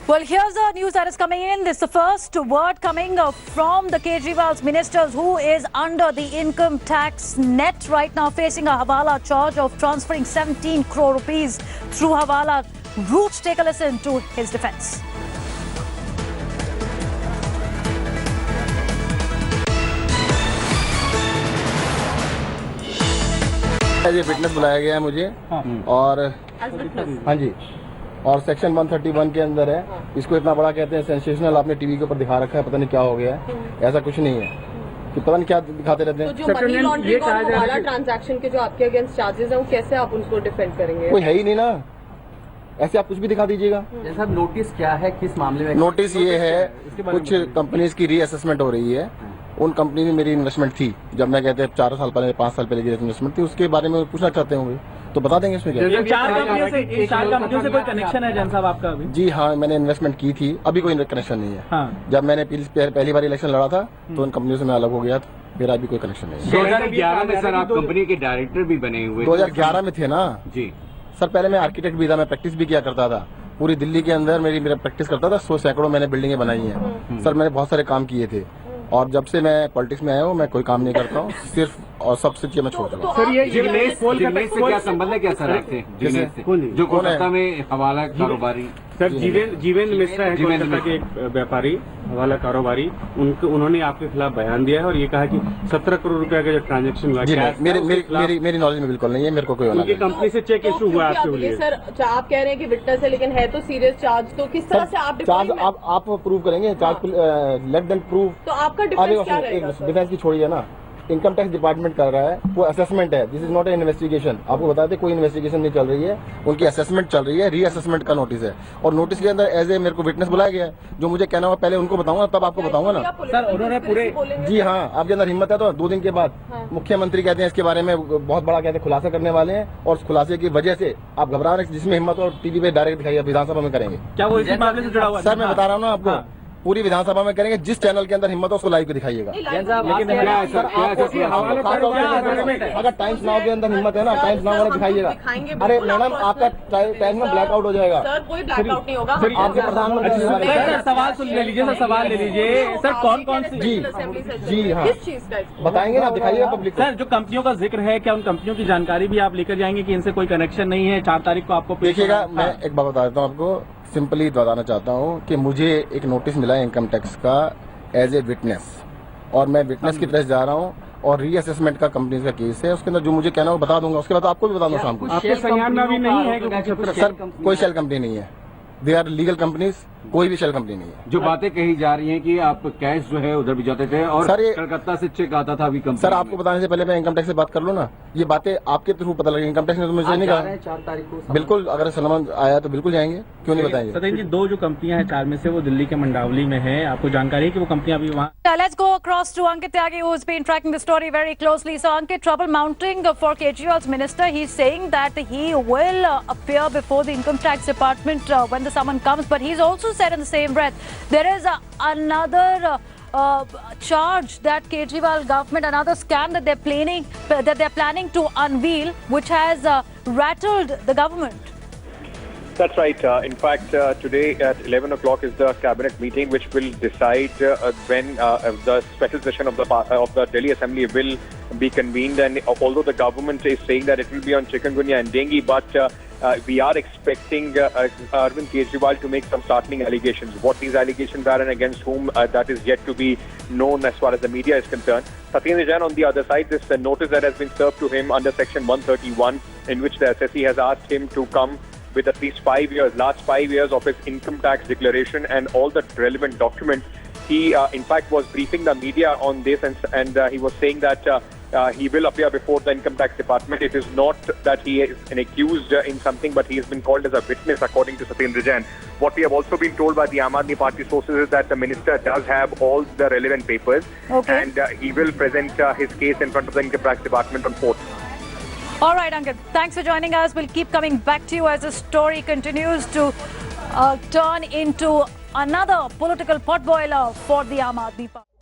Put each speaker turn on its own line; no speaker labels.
Well, here's the news that is coming in. This is the first word coming from the Kejriwal's ministers, who is under the income tax net right now, facing a Hawala charge of transferring 17 crore rupees through Hawala routes. Take a listen to his defense.
ये witness बुलाया गया है मुझे और हाँ जी, और section 131 के अंदर है। इसको इतना बड़ा कहते हैं सेंसेशनल, आपने टीवी के ऊपर दिखा रखा है, पता नहीं क्या हो गया है। ऐसा कुछ नहीं है कि पता नहीं क्या दिखाते रहते हैं।
तो जो मनी लॉन्ड्रिंग और हवाला ट्रांजैक्शन के जो आपके अगेंस्ट चार्जेस हैं, वो कैसे आप उनको डिफेंड करेंगे?
कोई है ही नहीं ना, ऐसे आप कुछ भी दिखा दीजिएगा।
जैसा नोटिस क्या है, किस मामले में?
नोटिस ये है, कुछ कंपनीज की रीअसेसमेंट हो रही है। उन कंपनी में मेरी इन्वेस्टमेंट थी, जब मैं कहते हैं 4 साल पहले 5 साल पहले की इन्वेस्टमेंट थी, उसके बारे में पूछना चाहते होंगे तो बता देंगे इसमें क्या।
4 कंपनियों से कोई कनेक्शन है जैन साहब आपका अभी?
जी हाँ, मैंने इन्वेस्टमेंट की थी, अभी कोई कनेक्शन नहीं है।
हाँ।
जब मैंने पहली बार इलेक्शन लड़ा था तो उन कंपनियों से मैं अलग हो गया था, मेरा अभी कोई कनेक्शन नहीं है।
2011 में सर आप कंपनी के डायरेक्टर भी बने हुए?
2011 में थे ना
जी
सर। पहले मैं आर्किटेक्ट भी था, मैं प्रैक्टिस भी किया करता था पूरी दिल्ली के अंदर, मेरा प्रैक्टिस करता था। 100 सैकड़ों मैंने बिल्डिंगें बनाई हैं सर, मैंने बहुत सारे काम किए थे। और जब से मैं पॉलिटिक्स में आया हूँ मैं कोई काम नहीं करता हूँ, सिर्फ और सबसे चीज मैं छोड़ चुका हूँ।
सर ये जिग्नेश से क्या संबंध है, क्या सर आपसे? जिग्नेश से जो कोलकाता में हवाला कारोबारी?
सर जीवेंद्र मिश्रा है, कोलकाता के एक व्यापारी हवाला कारोबारी। उन्होंने आपके खिलाफ बयान दिया है और ये कहा कि 17 करोड़ रुपए का जो ट्रांजेक्शन हुआ है
मेरी नॉलेज में बिल्कुल नहीं है, मेरे को कोई
उनकी कंपनी से चेक इशू हुआ आपके?
सर आप कह रहे हैं कि विटनेस है, लेकिन है तो सीरियस चार्ज, तो किस तरह से आप
चार्ज आप प्रूव करेंगे? Charge let them prove.
तो आपका डिफेंस क्या रहेगा?
डिफेंस की छोड़िए ना, इनकम टैक्स डिपार्टमेंट कर रहा है, वो असेसमेंट है। This is not a investigation. आपको बता दें कोई इन्वेस्टिगेशन नहीं चल रही है, उनकी असेसमेंट चल रही है, रीअसेसमेंट का नोटिस है। और नोटिस के अंदर एज ए मेरे को विटनेस बुलाया गया है। जो मुझे कहना होगा पहले उनको बताऊंगा, तब आपको बताऊंगा ना
सर। उन्होंने पूरे
जी हाँ, आपके अंदर हिम्मत है तो 2 दिन के बाद मुख्यमंत्री कहते हैं इसके बारे में बहुत बड़ा कहते हैं खुलासा करने वाले हैं, और उस खुलासे की वजह से आप घबरा रहे हैं। जिसमें हिम्मत और टीवी पे डायरेक्ट दिखाइए, विधानसभा में करेंगे।
क्या वो इसी मामले से जुड़ा हुआ?
सर मैं बता रहा हूँ ना आपको, पूरी विधानसभा में करेंगे। जिस चैनल के अंदर हिम्मत हो उसको लाइव पे दिखाइएगा। अगर टाइम्स नाउ के अंदर हिम्मत है ना, टाइम्स नाउ वाला दिखाइएगा। अरे मैडम आपका टाइम में ब्लैकआउट हो जाएगा।
सर कोई ब्लैकआउट नहीं होगा।
आपके प्रधानमंत्री
सवाल सुन लीजिए सर, सवाल ले लीजिए सर। कौन सी?
जी हाँ,
किस चीज का
बताएंगे ना, दिखाइएगा पब्लिक।
सर जो कंपनियों का जिक्र है, क्या उन कंपनियों की जानकारी भी आप लेकर जाएंगे कि इनसे कोई कनेक्शन नहीं है? 4 तारीख को आपको
देखिएगा, मैं एक बात बता देता हूँ आपको, सिंपली बताना चाहता हूँ कि मुझे एक नोटिस मिला है इनकम टैक्स का एज ए विटनेस, और मैं विटनेस की तरफ जा रहा हूँ। और रीअसेसमेंट का कंपनी का केस है, उसके अंदर जो मुझे कहना है वो बता दूंगा। उसके बाद आपको भी बता दूंगा शाम को।
आपके संज्ञान में अभी नहीं है
सर, कोई शेल कंपनी नहीं है, दे आर लीगल कंपनीज, कोई भी शेल कंपनी नहीं है।
जो बातें कही जा रही हैं कि आप कैश जो है उधर भी जाते थे और
सर
कलकत्ता से चेक आता था अभी कंपनी।
सर आपको बताने से पहले मैं इनकम टैक्स से बात कर लूँ ना, ये बातें आपके थ्रू पता लगे। इनकम टैक्स ने तो मुझे नहीं कहा।
4 तारीख को
बिल्कुल, अगर सलमान आया तो बिल्कुल जाएंगे, क्यों नहीं बताएंगे?
सतीश जी, 2 जो कंपनियां हैं 4 में से वो दिल्ली के मंडावली में है, आपको जानकारी है कि वो कंपनियां अभी वहाँ?
Let's go across to Ankit Tyagi, who's been tracking the story very closely. So, Ankit, trouble mounting for Kejriwal's minister. He's saying that he will appear before the income tax department when the summon comes. But he's also said in the same breath, there is another charge that Kejriwal government, another scam that they're planning to unveil, which has rattled the government.
That's right. In fact, today at 11 o'clock is the cabinet meeting, which will decide when the special session of the Delhi Assembly will be convened. And although the government is saying that it will be on chikungunya and dengue, but we are expecting Arvind Kejriwal to make some startling allegations. What these allegations are and against whom, that is yet to be known as far as the media is concerned. Satyendra Jain, on the other side, this notice that has been served to him under Section 131, in which the SSE has asked him to come with at least 5 years, last 5 years of his income tax declaration and all the relevant documents. He, in fact, was briefing the media on this, and he was saying that he will appear before the income tax department. It is not that he is an accused in something, but he has been called as a witness, according to Satyendra Jain. What we have also been told by the Aam Aadmi Party sources is that the minister does have all the relevant papers, and he will present his case in front of the income tax department on 4th.
All right, Ankit, thanks for joining us. We'll keep coming back to you as the story continues to turn into another political potboiler for the Aam Aadmi Party.